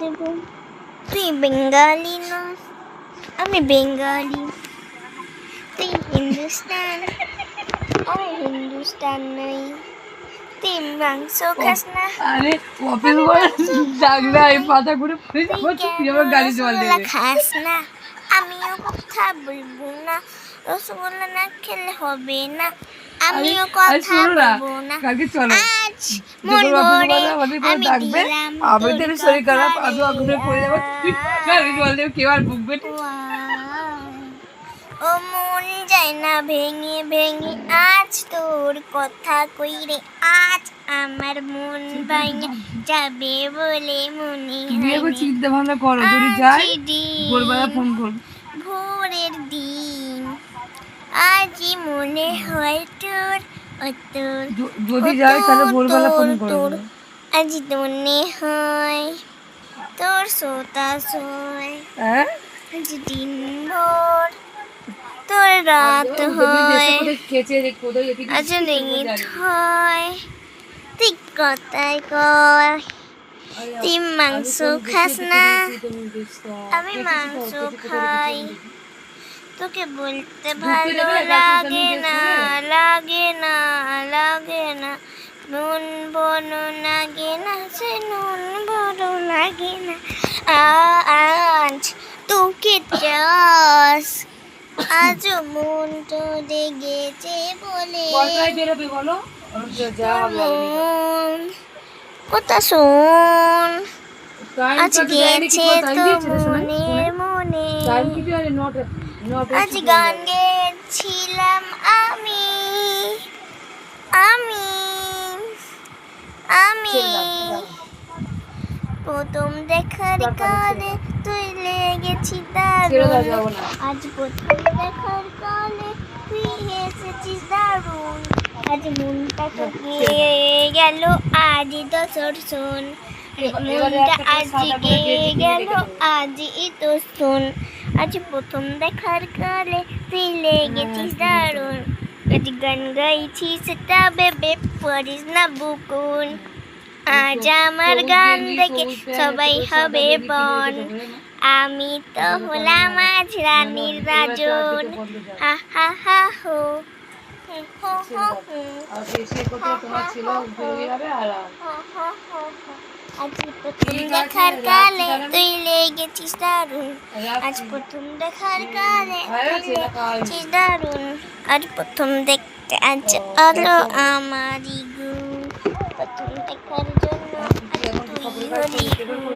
দেব। তুই বেঙ্গালি না, আমি বেঙ্গালি। তুই হিন্দুস্তান, আমি হিন্দুস্তান নই। তুই মাংস খাস না, আরে অফিস বয় ডাকলে এই পাতা ঘুরে পড়ে যাবো, তুই আমার গাড়ি জল রসগোল্লা দেবে। খাস না, আমিও কথা বলবো না। রসগোল্লা না খেলে হবে না, আমিও কথা বলবো না। কালকে চলো আজ মন ভরে আমি ডাকবে, দিলাম আমি তোর তো শরীর খারাপ, আমি কথারে। অঘুরে পড়ে যাবো, তুই গাড়ি জল দেবে, কেউ আর বুকবে না। ও মন যায় না ভেঙে ভেঙে, আজ তোর কথা কইরে। আজ আমার মন ভাঙে যাবে বলে মনে তুমি একবার হয়। চিন্তা ভাবনা করো, যদি যাই ভোরবেলা ফোন করবো। ভোরের দিন আজই মনে হয় তোর, ও তোর, যদি যাই তাহলে ভোরবেলা ফোন করবো। আজ মনে হয় তোর সোতাশয়। হ্যাঁ আজ দিন ভোর তোর রাত হয়, আজ রিঙিত হয়। তুই কথাই কয় তুই মাংস খাস না, আমি মাংস খাই। তোকে বলতে ভালো লাগে না, লাগে না, লাগে না। নুন বড় লাগে না, সে নুন বড় লাগে না। আজ তোকে চাস, আজ মন তো লেগেছে বলে। মন কথা শোন, আজ গেছে তো মনে মনে। আজ গান গেয়েছিলাম আমি, আমি, আমি। প্রথম দেখার কালে তুই লেগেছি দারুণ। আজ প্রথম দেখার কালে তুই এসেছিস দারুণ। আজ মনটা তো গেয়ে গেল, আজই তো শোন। মনটা আজ গেয়ে গেল, আজই তো শোন। আজ প্রথম দেখার কালে তুই লেগেছিস দারুণ। আজ গান গাইছি সেটা ভেবে পড়িস না বুকুন। আজ আমার গান দেখে সবাই হবে বন, আমি তো হলাম আজ রানীর রাজন। হা হা হা হো, হো হো হো, আজ প্রথম দেখার কালে তুই লেগেছিস দারুণ। আজ প্রথম দেখার কালে তুই লেগেছিস দারুণ। আজ প্রথম দেখতে আজ আলো আমারই গুণ। প্রথম দেখার জন্য আজ তুই হলি গুণ।